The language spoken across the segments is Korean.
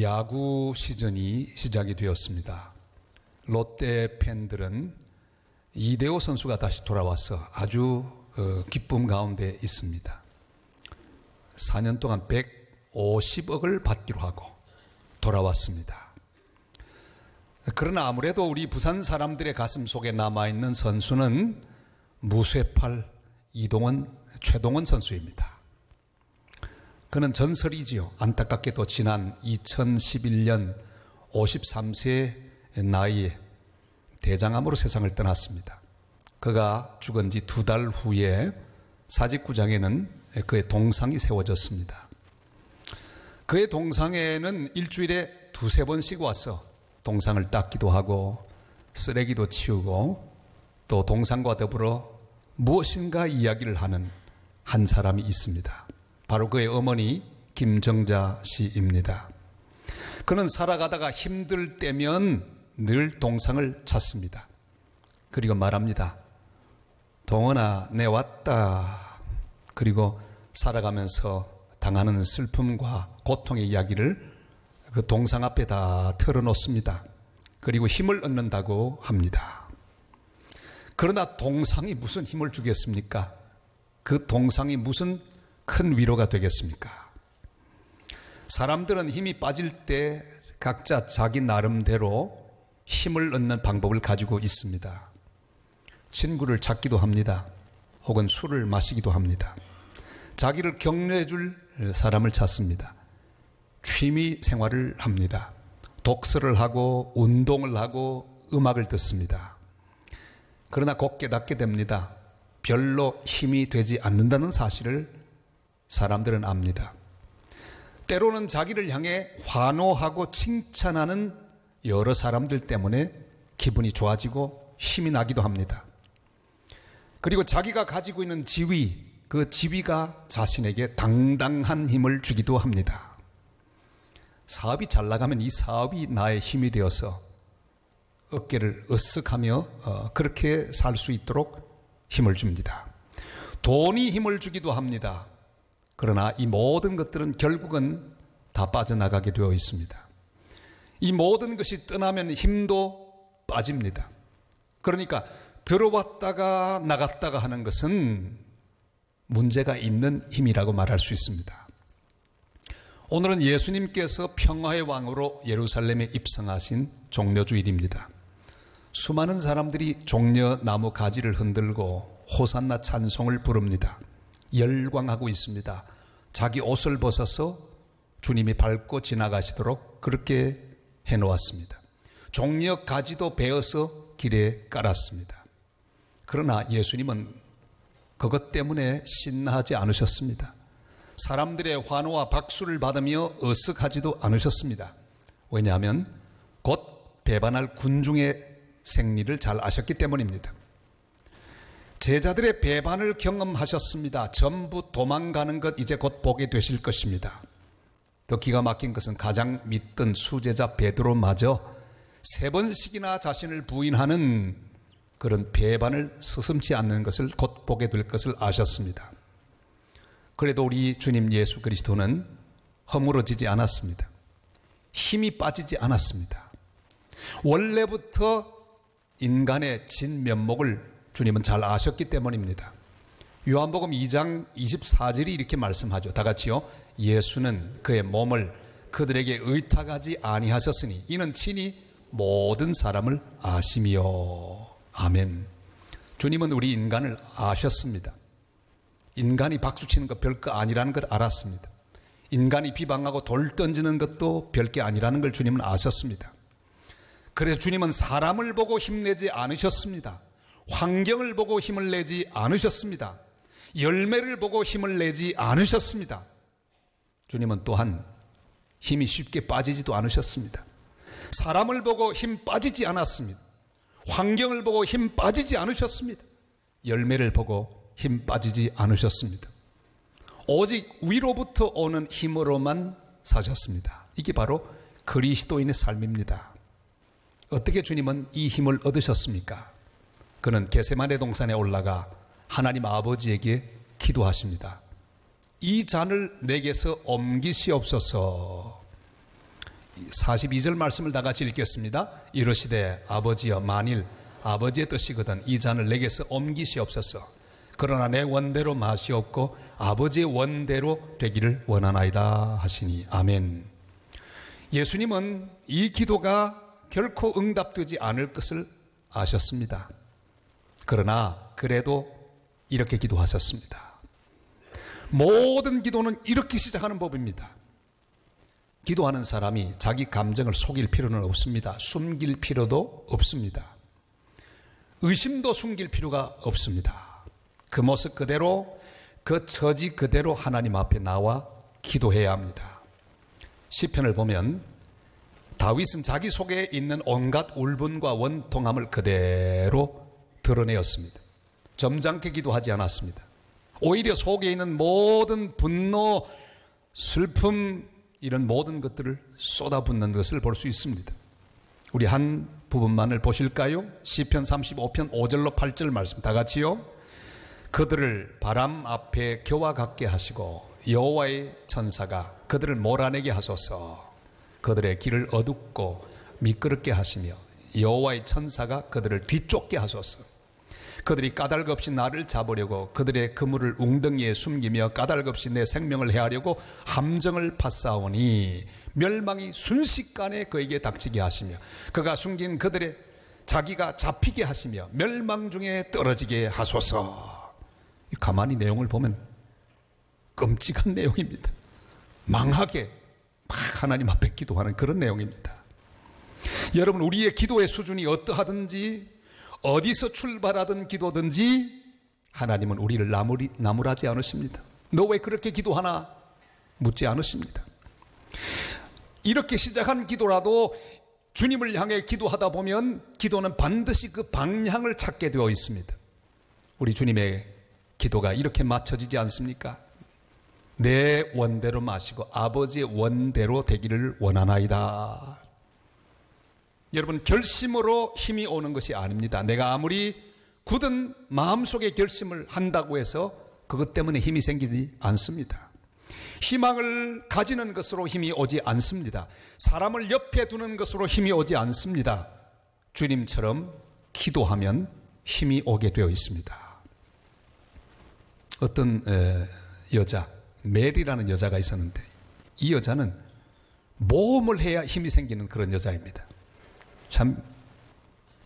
야구 시즌이 시작이 되었습니다. 롯데 팬들은 이대호 선수가 다시 돌아와서 아주 기쁨 가운데 있습니다. 4년 동안 150억을 받기로 하고 돌아왔습니다. 그러나 아무래도 우리 부산 사람들의 가슴 속에 남아있는 선수는 무쇠팔 최동원 선수입니다. 그는 전설이지요. 안타깝게도 지난 2011년 53세 나이에 대장암으로 세상을 떠났습니다. 그가 죽은 지 2달 후에 사직구장에는 그의 동상이 세워졌습니다. 그의 동상에는 일주일에 2-3번씩 와서 동상을 닦기도 하고 쓰레기도 치우고 또 동상과 더불어 무엇인가 이야기를 하는 한 사람이 있습니다. 바로 그의 어머니 김정자 씨입니다. 그는 살아가다가 힘들 때면 늘 동상을 찾습니다. 그리고 말합니다. 동원아, 내 왔다. 그리고 살아가면서 당하는 슬픔과 고통의 이야기를 그 동상 앞에 다 털어놓습니다. 그리고 힘을 얻는다고 합니다. 그러나 동상이 무슨 힘을 주겠습니까? 그 동상이 무슨 큰 위로가 되겠습니까? 사람들은 힘이 빠질 때 각자 자기 나름대로 힘을 얻는 방법을 가지고 있습니다. 친구를 찾기도 합니다. 혹은 술을 마시기도 합니다. 자기를 격려해 줄 사람을 찾습니다. 취미 생활을 합니다. 독서를 하고 운동을 하고 음악을 듣습니다. 그러나 곧 깨닫게 됩니다. 별로 힘이 되지 않는다는 사실을 사람들은 압니다. 때로는 자기를 향해 환호하고 칭찬하는 여러 사람들 때문에 기분이 좋아지고 힘이 나기도 합니다. 그리고 자기가 가지고 있는 지위, 그 지위가 자신에게 당당한 힘을 주기도 합니다. 사업이 잘 나가면 이 사업이 나의 힘이 되어서 어깨를 으쓱하며 그렇게 살 수 있도록 힘을 줍니다. 돈이 힘을 주기도 합니다. 그러나 이 모든 것들은 결국은 다 빠져나가게 되어 있습니다. 이 모든 것이 떠나면 힘도 빠집니다. 그러니까 들어왔다가 나갔다가 하는 것은 문제가 있는 힘이라고 말할 수 있습니다. 오늘은 예수님께서 평화의 왕으로 예루살렘에 입성하신 종려주일입니다. 수많은 사람들이 종려나무 가지를 흔들고 호산나 찬송을 부릅니다. 열광하고 있습니다. 자기 옷을 벗어서 주님이 밟고 지나가시도록 그렇게 해놓았습니다. 종려 가지도 베어서 길에 깔았습니다. 그러나 예수님은 그것 때문에 신나하지 않으셨습니다. 사람들의 환호와 박수를 받으며 어색하지도 않으셨습니다. 왜냐하면 곧 배반할 군중의 생리를 잘 아셨기 때문입니다. 제자들의 배반을 경험하셨습니다. 전부 도망가는 것 이제 곧 보게 되실 것입니다. 더 기가 막힌 것은 가장 믿던 수제자 베드로마저 3번씩이나 자신을 부인하는 그런 배반을 서슴지 않는 것을 곧 보게 될 것을 아셨습니다. 그래도 우리 주님 예수 그리스도는 허물어지지 않았습니다. 힘이 빠지지 않았습니다. 원래부터 인간의 진면목을 주님은 잘 아셨기 때문입니다. 요한복음 2장 24절이 이렇게 말씀하죠. 다 같이요. 예수는 그의 몸을 그들에게 의탁하지 아니하셨으니 이는 친히 모든 사람을 아심이요. 아멘. 주님은 우리 인간을 아셨습니다. 인간이 박수치는 것 별거 아니라는 걸 알았습니다. 인간이 비방하고 돌 던지는 것도 별게 아니라는 걸 주님은 아셨습니다. 그래서 주님은 사람을 보고 힘내지 않으셨습니다. 환경을 보고 힘을 내지 않으셨습니다. 열매를 보고 힘을 내지 않으셨습니다. 주님은 또한 힘이 쉽게 빠지지도 않으셨습니다. 사람을 보고 힘 빠지지 않았습니다. 환경을 보고 힘 빠지지 않으셨습니다. 열매를 보고 힘 빠지지 않으셨습니다. 오직 위로부터 오는 힘으로만 사셨습니다. 이게 바로 그리스도인의 삶입니다. 어떻게 주님은 이 힘을 얻으셨습니까? 그는 겟세마네 동산에 올라가 하나님 아버지에게 기도하십니다. 이 잔을 내게서 옮기시옵소서. 42절 말씀을 다 같이 읽겠습니다. 이르시되 아버지여 만일 아버지의 뜻이거든 이 잔을 내게서 옮기시옵소서. 그러나 내 원대로 마시옵고 아버지의 원대로 되기를 원하나이다 하시니 아멘. 예수님은 이 기도가 결코 응답되지 않을 것을 아셨습니다. 그러나 그래도 이렇게 기도하셨습니다. 모든 기도는 이렇게 시작하는 법입니다. 기도하는 사람이 자기 감정을 속일 필요는 없습니다. 숨길 필요도 없습니다. 의심도 숨길 필요가 없습니다. 그 모습 그대로, 그 처지 그대로 하나님 앞에 나와 기도해야 합니다. 시편을 보면 다윗은 자기 속에 있는 온갖 울분과 원통함을 그대로 드러내었습니다. 점잖게 기도하지 않았습니다. 오히려 속에 있는 모든 분노, 슬픔, 이런 모든 것들을 쏟아붓는 것을 볼 수 있습니다. 우리 한 부분만을 보실까요? 시편 35편 5절로 8절 말씀 다 같이요. 그들을 바람 앞에 겨와 같게 하시고 여호와의 천사가 그들을 몰아내게 하소서. 그들의 길을 어둡고 미끄럽게 하시며 여호와의 천사가 그들을 뒤쫓게 하소서. 그들이 까닭없이 나를 잡으려고 그들의 그물을 웅덩이에 숨기며 까닭없이 내 생명을 해하려고 함정을 파싸오니 멸망이 순식간에 그에게 닥치게 하시며 그가 숨긴 그들의 자기가 잡히게 하시며 멸망 중에 떨어지게 하소서. 가만히 내용을 보면 끔찍한 내용입니다. 망하게 막 하나님 앞에 기도하는 그런 내용입니다. 여러분, 우리의 기도의 수준이 어떠하든지 어디서 출발하던 기도든지 하나님은 우리를 나무라지 않으십니다. 너 왜 그렇게 기도하나 묻지 않으십니다. 이렇게 시작한 기도라도 주님을 향해 기도하다 보면 기도는 반드시 그 방향을 찾게 되어 있습니다. 우리 주님의 기도가 이렇게 맞춰지지 않습니까? 내 원대로 마시고 아버지의 원대로 되기를 원하나이다. 여러분, 결심으로 힘이 오는 것이 아닙니다. 내가 아무리 굳은 마음속의 결심을 한다고 해서 그것 때문에 힘이 생기지 않습니다. 희망을 가지는 것으로 힘이 오지 않습니다. 사람을 옆에 두는 것으로 힘이 오지 않습니다. 주님처럼 기도하면 힘이 오게 되어 있습니다. 어떤 여자, 메리라는 여자가 있었는데 이 여자는 모험을 해야 힘이 생기는 그런 여자입니다. 참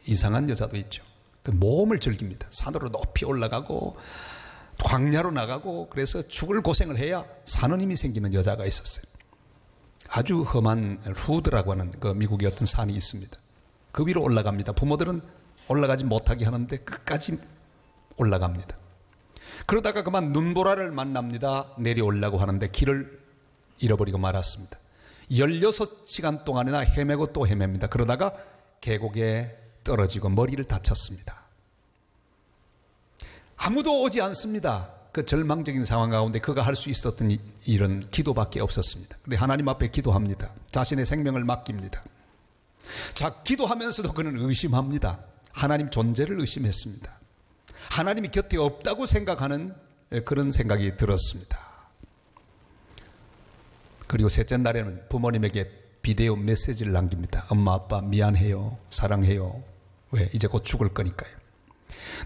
이상한 여자도 있죠. 그 모험을 즐깁니다. 산으로 높이 올라가고 광야로 나가고 그래서 죽을 고생을 해야 사는 힘이 생기는 여자가 있었어요. 아주 험한 후드라고 하는 그 미국의 어떤 산이 있습니다. 그 위로 올라갑니다. 부모들은 올라가지 못하게 하는데 끝까지 올라갑니다. 그러다가 그만 눈보라를 만납니다. 내려오려고 하는데 길을 잃어버리고 말았습니다. 16시간 동안이나 헤매고 또 헤맵니다. 그러다가 계곡에 떨어지고 머리를 다쳤습니다. 아무도 오지 않습니다. 그 절망적인 상황 가운데 그가 할 수 있었던 일은 기도밖에 없었습니다. 그래 하나님 앞에 기도합니다. 자신의 생명을 맡깁니다. 자, 기도하면서도 그는 의심합니다. 하나님 존재를 의심했습니다. 하나님이 곁에 없다고 생각하는 그런 생각이 들었습니다. 그리고 셋째 날에는 부모님에게 비디오 메시지를 남깁니다. 엄마 아빠 미안해요. 사랑해요. 왜? 이제 곧 죽을 거니까요.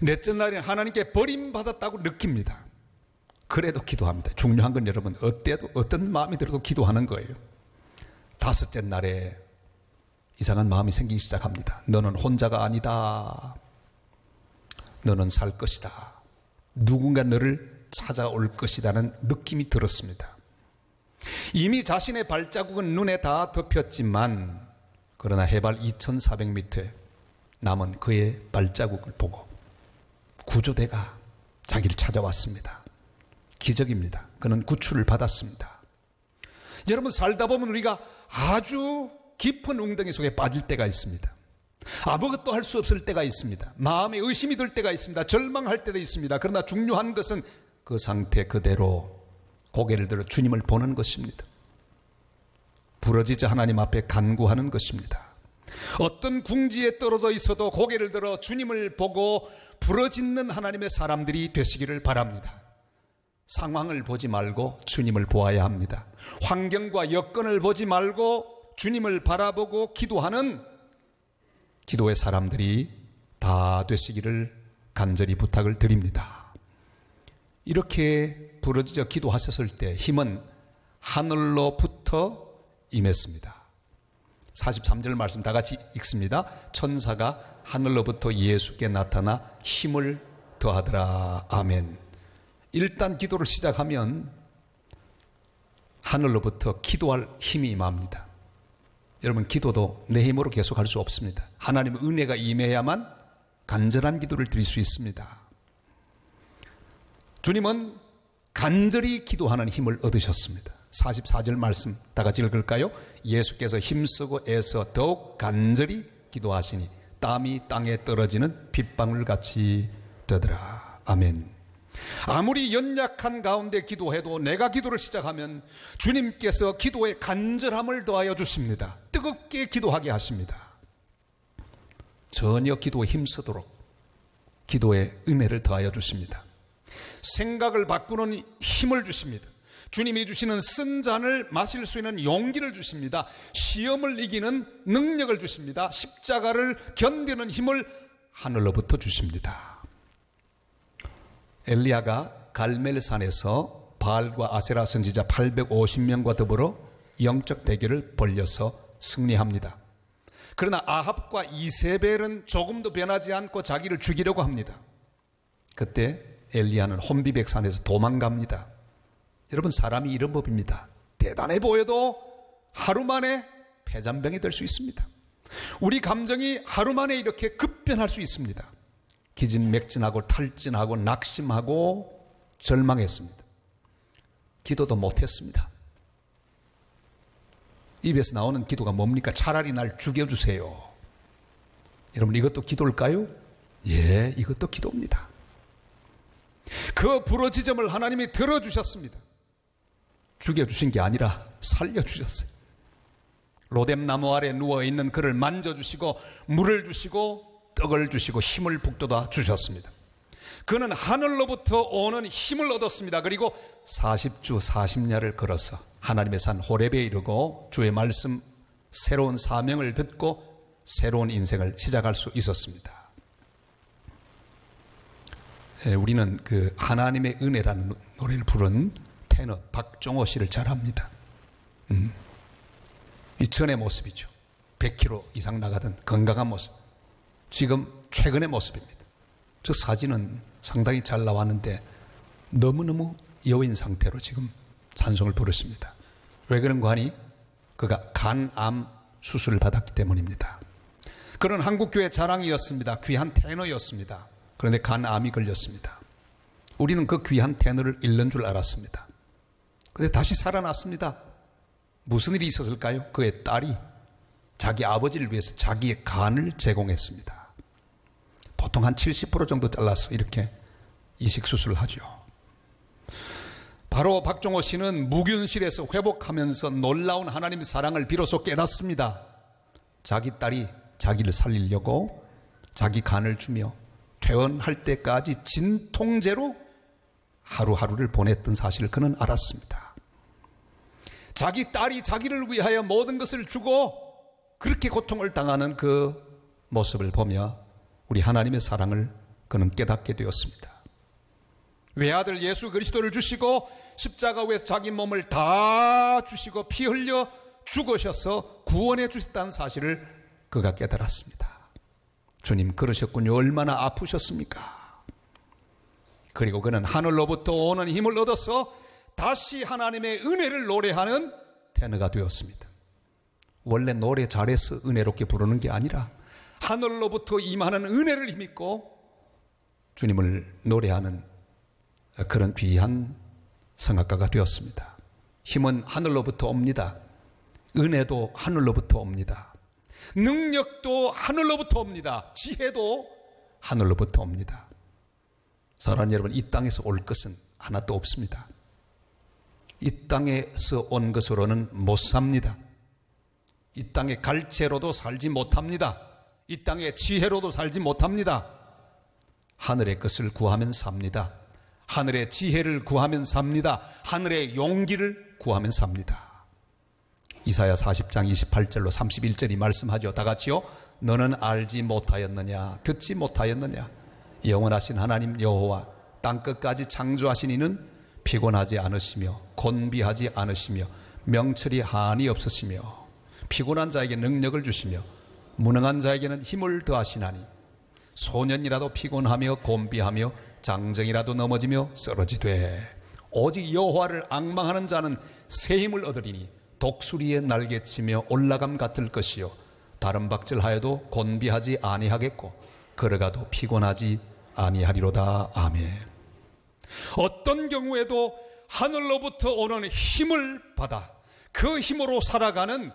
넷째 날에는 하나님께 버림받았다고 느낍니다. 그래도 기도합니다. 중요한 건 여러분 어때도 어떤 마음이 들어도 기도하는 거예요. 다섯째 날에 이상한 마음이 생기기 시작합니다. 너는 혼자가 아니다. 너는 살 것이다. 누군가 너를 찾아올 것이라는 느낌이 들었습니다. 이미 자신의 발자국은 눈에 다 덮였지만 그러나 해발 2400m에 남은 그의 발자국을 보고 구조대가 자기를 찾아왔습니다. 기적입니다. 그는 구출을 받았습니다. 여러분, 살다 보면 우리가 아주 깊은 웅덩이 속에 빠질 때가 있습니다. 아무것도 할 수 없을 때가 있습니다. 마음에 의심이 들 때가 있습니다. 절망할 때도 있습니다. 그러나 중요한 것은 그 상태 그대로 고개를 들어 주님을 보는 것입니다. 부러지자 하나님 앞에 간구하는 것입니다. 어떤 궁지에 떨어져 있어도 고개를 들어 주님을 보고 부러짓는 하나님의 사람들이 되시기를 바랍니다. 상황을 보지 말고 주님을 보아야 합니다. 환경과 여건을 보지 말고 주님을 바라보고 기도하는 기도의 사람들이 다 되시기를 간절히 부탁을 드립니다. 이렇게 부르짖어 기도하셨을 때 힘은 하늘로부터 임했습니다. 43절 말씀 다 같이 읽습니다. 천사가 하늘로부터 예수께 나타나 힘을 더하더라. 아멘. 일단 기도를 시작하면 하늘로부터 기도할 힘이 임합니다. 여러분, 기도도 내 힘으로 계속할 수 없습니다. 하나님의 은혜가 임해야만 간절한 기도를 드릴 수 있습니다. 주님은 간절히 기도하는 힘을 얻으셨습니다. 44절 말씀 다 같이 읽을까요? 예수께서 힘쓰고 애써 더욱 간절히 기도하시니 땀이 땅에 떨어지는 빗방울같이 되더라. 아멘. 아무리 연약한 가운데 기도해도 내가 기도를 시작하면 주님께서 기도에 간절함을 더하여 주십니다. 뜨겁게 기도하게 하십니다. 전혀 기도에 힘쓰도록 기도에 은혜를 더하여 주십니다. 생각을 바꾸는 힘을 주십니다. 주님이 주시는 쓴 잔을 마실 수 있는 용기를 주십니다. 시험을 이기는 능력을 주십니다. 십자가를 견디는 힘을 하늘로부터 주십니다. 엘리야가 갈멜산에서 바알과 아세라 선지자 850명과 더불어 영적 대결을 벌여서 승리합니다. 그러나 아합과 이세벨은 조금도 변하지 않고 자기를 죽이려고 합니다. 그때 엘리야는 혼비백산에서 도망갑니다. 여러분, 사람이 이런 법입니다. 대단해 보여도 하루 만에 폐잔병이 될 수 있습니다. 우리 감정이 하루 만에 이렇게 급변할 수 있습니다. 기진맥진하고 탈진하고 낙심하고 절망했습니다. 기도도 못했습니다. 입에서 나오는 기도가 뭡니까? 차라리 날 죽여주세요. 여러분, 이것도 기도일까요? 예, 이것도 기도입니다. 그 부르짖음을 하나님이 들어주셨습니다. 죽여주신 게 아니라 살려주셨어요. 로뎀나무 아래 누워있는 그를 만져주시고 물을 주시고 떡을 주시고 힘을 북돋아 주셨습니다. 그는 하늘로부터 오는 힘을 얻었습니다. 그리고 40주 40야를 걸어서 하나님의 산 호렙에 이르고 주의 말씀, 새로운 사명을 듣고 새로운 인생을 시작할 수 있었습니다. 우리는 그 하나님의 은혜라는 노래를 부른 테너 박종호 씨를 잘 압니다. 이 전의 모습이죠. 100kg 이상 나가던 건강한 모습. 지금 최근의 모습입니다. 저 사진은 상당히 잘 나왔는데 너무너무 여인 상태로 지금 찬송을 부르십니다. 왜 그런 거 하니? 그가 간암 수술을 받았기 때문입니다. 그는 한국교회 자랑이었습니다. 귀한 테너였습니다. 그런데 간암이 걸렸습니다. 우리는 그 귀한 테너를 잃는 줄 알았습니다. 그런데 다시 살아났습니다. 무슨 일이 있었을까요? 그의 딸이 자기 아버지를 위해서 자기의 간을 제공했습니다. 보통 한 70% 정도 잘라서 이렇게 이식수술을 하죠. 바로 박종호 씨는 무균실에서 회복하면서 놀라운 하나님의 사랑을 비로소 깨닫습니다. 자기 딸이 자기를 살리려고 자기 간을 주며 퇴원할 때까지 진통제로 하루하루를 보냈던 사실을 그는 알았습니다. 자기 딸이 자기를 위하여 모든 것을 주고 그렇게 고통을 당하는 그 모습을 보며 우리 하나님의 사랑을 그는 깨닫게 되었습니다. 외아들 예수 그리스도를 주시고 십자가 위에 자기 몸을 다 주시고 피 흘려 죽으셔서 구원해 주셨다는 사실을 그가 깨달았습니다. 주님 그러셨군요. 얼마나 아프셨습니까? 그리고 그는 하늘로부터 오는 힘을 얻어서 다시 하나님의 은혜를 노래하는 테너가 되었습니다. 원래 노래 잘해서 은혜롭게 부르는 게 아니라 하늘로부터 임하는 은혜를 힘입고 주님을 노래하는 그런 귀한 성악가가 되었습니다. 힘은 하늘로부터 옵니다. 은혜도 하늘로부터 옵니다. 능력도 하늘로부터 옵니다. 지혜도 하늘로부터 옵니다. 사랑하는 여러분, 이 땅에서 올 것은 하나도 없습니다. 이 땅에서 온 것으로는 못 삽니다. 이 땅의 갈채로도 살지 못합니다. 이 땅의 지혜로도 살지 못합니다. 하늘의 것을 구하면 삽니다. 하늘의 지혜를 구하면 삽니다. 하늘의 용기를 구하면 삽니다. 이사야 40장 28절로 31절이 말씀하죠. 다 같이요. 너는 알지 못하였느냐, 듣지 못하였느냐. 영원하신 하나님 여호와 땅끝까지 창조하신 이는 피곤하지 않으시며 곤비하지 않으시며 명철이 한이 없으시며 피곤한 자에게 능력을 주시며 무능한 자에게는 힘을 더하시나니 소년이라도 피곤하며 곤비하며 장정이라도 넘어지며 쓰러지되 오직 여호와를 앙망하는 자는 새 힘을 얻으리니 독수리의 날개치며 올라감 같을 것이요 다른 박질하여도 곤비하지 아니하겠고 걸어가도 피곤하지 아니하리로다. 아멘. 어떤 경우에도 하늘로부터 오는 힘을 받아 그 힘으로 살아가는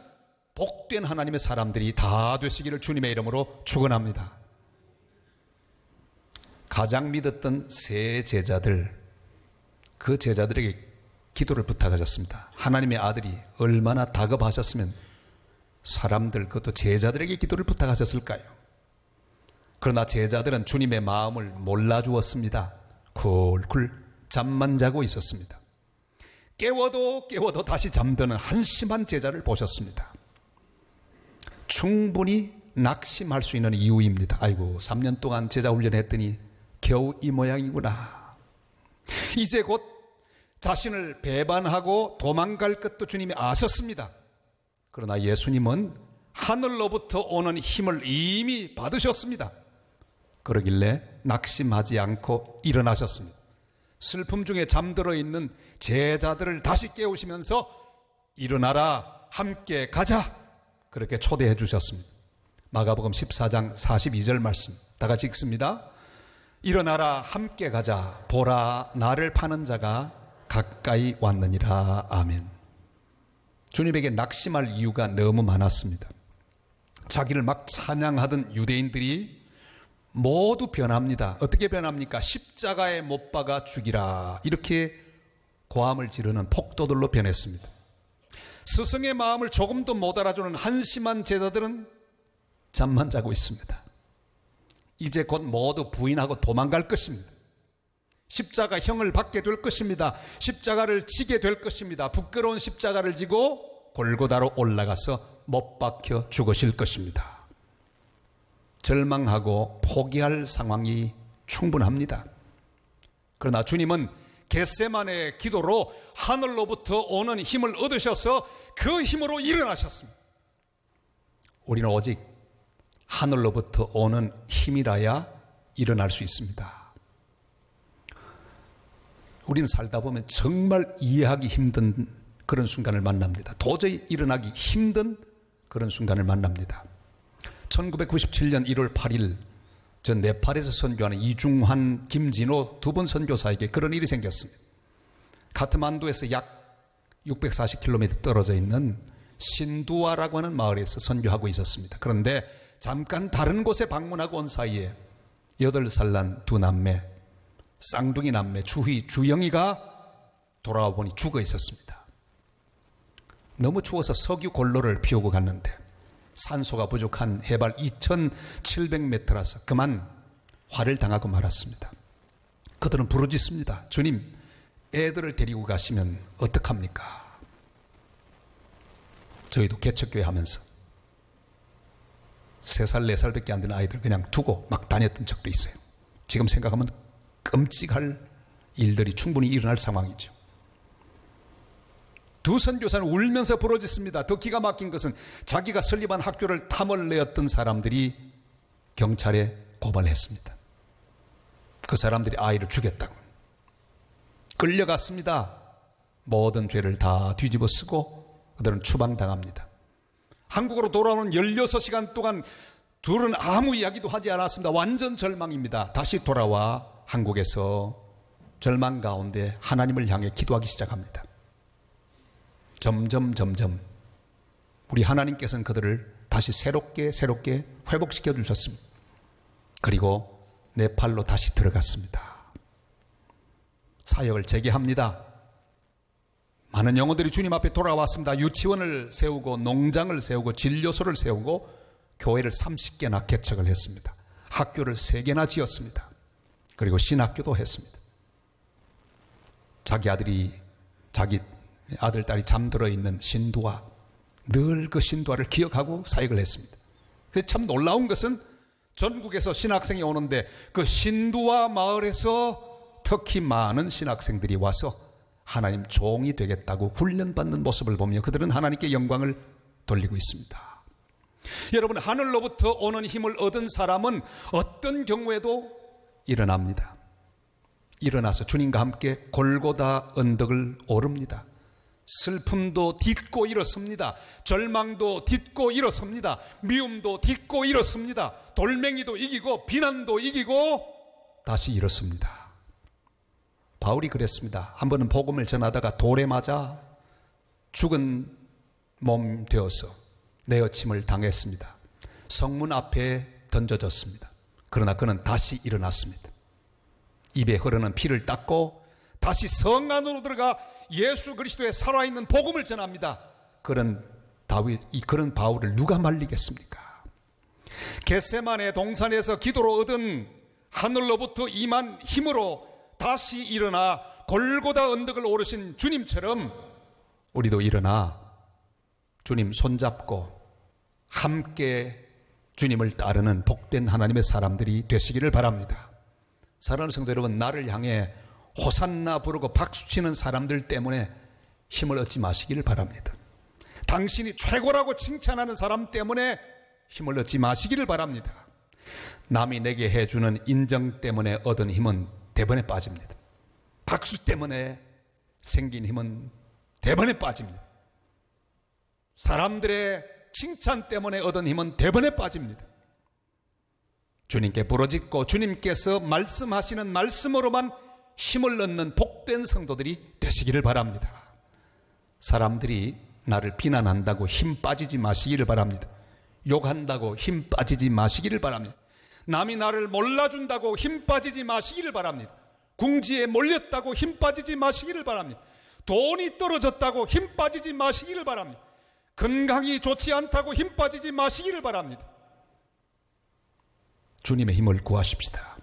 복된 하나님의 사람들이 다 되시기를 주님의 이름으로 축원합니다. 가장 믿었던 세 제자들, 그 제자들에게 기도를 부탁하셨습니다. 하나님의 아들이 얼마나 다급하셨으면 사람들, 그것도 제자들에게 기도를 부탁하셨을까요? 그러나 제자들은 주님의 마음을 몰라주었습니다. 쿨쿨 잠만 자고 있었습니다. 깨워도 다시 잠드는 한심한 제자를 보셨습니다. 충분히 낙심할 수 있는 이유입니다. 아이고, 3년 동안 제자 훈련했더니 겨우 이 모양이구나. 이제 곧 자신을 배반하고 도망갈 것도 주님이 아셨습니다. 그러나 예수님은 하늘로부터 오는 힘을 이미 받으셨습니다. 그러길래 낙심하지 않고 일어나셨습니다. 슬픔 중에 잠들어 있는 제자들을 다시 깨우시면서 일어나라, 함께 가자, 그렇게 초대해 주셨습니다. 마가복음 14장 42절 말씀 다 같이 읽습니다. 일어나라, 함께 가자, 보라 나를 파는 자가 가까이 왔느니라. 아멘. 주님에게 낙심할 이유가 너무 많았습니다. 자기를 막 찬양하던 유대인들이 모두 변합니다. 어떻게 변합니까? 십자가에 못 박아 죽이라, 이렇게 고함을 지르는 폭도들로 변했습니다. 스승의 마음을 조금도 못 알아주는 한심한 제자들은 잠만 자고 있습니다. 이제 곧 모두 부인하고 도망갈 것입니다. 십자가형을 받게 될 것입니다. 십자가를 지게 될 것입니다. 부끄러운 십자가를 지고 골고다로 올라가서 못 박혀 죽으실 것입니다. 절망하고 포기할 상황이 충분합니다. 그러나 주님은 겟세마네의 기도로 하늘로부터 오는 힘을 얻으셔서 그 힘으로 일어나셨습니다. 우리는 오직 하늘로부터 오는 힘이라야 일어날 수 있습니다. 우리는 살다 보면 정말 이해하기 힘든 그런 순간을 만납니다. 도저히 일어나기 힘든 그런 순간을 만납니다. 1997년 1월 8일 전 네팔에서 선교하는 이중환, 김진호 두 분 선교사에게 그런 일이 생겼습니다. 카트만두에서 약 640km 떨어져 있는 신두아라고 하는 마을에서 선교하고 있었습니다. 그런데 잠깐 다른 곳에 방문하고 온 사이에 8살 난 두 남매, 쌍둥이 남매 주희, 주영이가 돌아와 보니 죽어 있었습니다. 너무 추워서 석유 골로를 피우고 갔는데 산소가 부족한 해발 2700m라서 그만 화를 당하고 말았습니다. 그들은 부르짖습니다. 주님, 애들을 데리고 가시면 어떡합니까? 저희도 개척교회 하면서 3살, 4살밖에 안 되는 아이들 그냥 두고 막 다녔던 적도 있어요. 지금 생각하면 끔찍할 일들이 충분히 일어날 상황이죠. 두 선교사는 울면서 부르짖습니다. 더 기가 막힌 것은 자기가 설립한 학교를 탐을 내었던 사람들이 경찰에 고발했습니다. 그 사람들이 아이를 죽였다고. 끌려갔습니다. 모든 죄를 다 뒤집어 쓰고 그들은 추방당합니다. 한국으로 돌아오는 16시간 동안 둘은 아무 이야기도 하지 않았습니다. 완전 절망입니다. 다시 돌아와 한국에서 절망 가운데 하나님을 향해 기도하기 시작합니다. 점점 우리 하나님께서는 그들을 다시 새롭게 회복시켜 주셨습니다. 그리고 네팔로 다시 들어갔습니다. 사역을 재개합니다. 많은 영혼들이 주님 앞에 돌아왔습니다. 유치원을 세우고 농장을 세우고 진료소를 세우고 교회를 30개나 개척을 했습니다. 학교를 3개나 지었습니다. 그리고 신학교도 했습니다. 자기 아들, 딸이 잠들어 있는 신두아, 늘 그 신도화를 기억하고 사역을 했습니다. 그래서 참 놀라운 것은 전국에서 신학생이 오는데 그 신도화 마을에서 특히 많은 신학생들이 와서 하나님 종이 되겠다고 훈련받는 모습을 보며 그들은 하나님께 영광을 돌리고 있습니다. 여러분, 하늘로부터 오는 힘을 얻은 사람은 어떤 경우에도 일어납니다. 일어나서 주님과 함께 골고다 언덕을 오릅니다. 슬픔도 딛고 일어섭니다. 절망도 딛고 일어섭니다. 미움도 딛고 일어섭니다. 돌멩이도 이기고 비난도 이기고 다시 일어섭니다. 바울이 그랬습니다. 한 번은 복음을 전하다가 돌에 맞아 죽은 몸 되어서 내어침을 당했습니다. 성문 앞에 던져졌습니다. 그러나 그는 다시 일어났습니다. 입에 흐르는 피를 닦고 다시 성 안으로 들어가 예수 그리스도의 살아있는 복음을 전합니다. 그런 바울을 누가 말리겠습니까? 겟세마네 동산에서 기도로 얻은 하늘로부터 임한 힘으로 다시 일어나 골고다 언덕을 오르신 주님처럼 우리도 일어나 주님 손잡고 함께 주님을 따르는 복된 하나님의 사람들이 되시기를 바랍니다. 사랑하는 성도 여러분, 나를 향해 호산나 부르고 박수치는 사람들 때문에 힘을 얻지 마시기를 바랍니다. 당신이 최고라고 칭찬하는 사람 때문에 힘을 얻지 마시기를 바랍니다. 남이 내게 해주는 인정 때문에 얻은 힘은 대번에 빠집니다. 박수 때문에 생긴 힘은 대번에 빠집니다. 사람들의 칭찬 때문에 얻은 힘은 대번에 빠집니다. 주님께 부르짖고 주님께서 말씀하시는 말씀으로만 힘을 얻는 복된 성도들이 되시기를 바랍니다. 사람들이 나를 비난한다고 힘 빠지지 마시기를 바랍니다. 욕한다고 힘 빠지지 마시기를 바랍니다. 남이 나를 몰라준다고 힘 빠지지 마시기를 바랍니다. 궁지에 몰렸다고 힘 빠지지 마시기를 바랍니다. 돈이 떨어졌다고 힘 빠지지 마시기를 바랍니다. 건강이 좋지 않다고 힘 빠지지 마시기를 바랍니다. 주님의 힘을 구하십시다.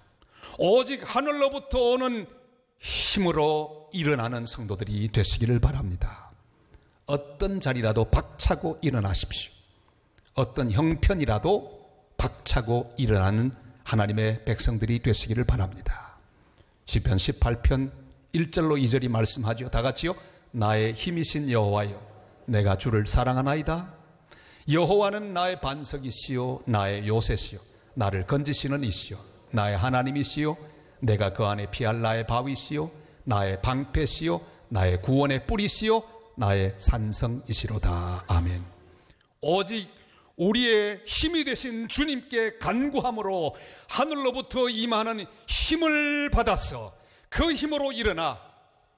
오직 하늘로부터 오는 힘으로 일어나는 성도들이 되시기를 바랍니다. 어떤 자리라도 박차고 일어나십시오. 어떤 형편이라도 박차고 일어나는 하나님의 백성들이 되시기를 바랍니다. 시편 18편 1절로 2절이 말씀하죠. 다 같이요. 나의 힘이신 여호와여, 내가 주를 사랑하나이다. 여호와는 나의 반석이시요 나의 요새시요 나를 건지시는 이시요 나의 하나님이시요 내가 그 안에 피할 나의 바위시요 나의 방패시요 나의 구원의 뿌리시요 나의 산성이시로다. 아멘. 오직 우리의 힘이 되신 주님께 간구함으로 하늘로부터 임하는 힘을 받아서 그 힘으로 일어나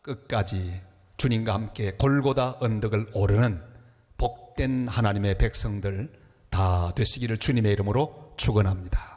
끝까지 주님과 함께 골고다 언덕을 오르는 복된 하나님의 백성들 다 되시기를 주님의 이름으로 축원합니다.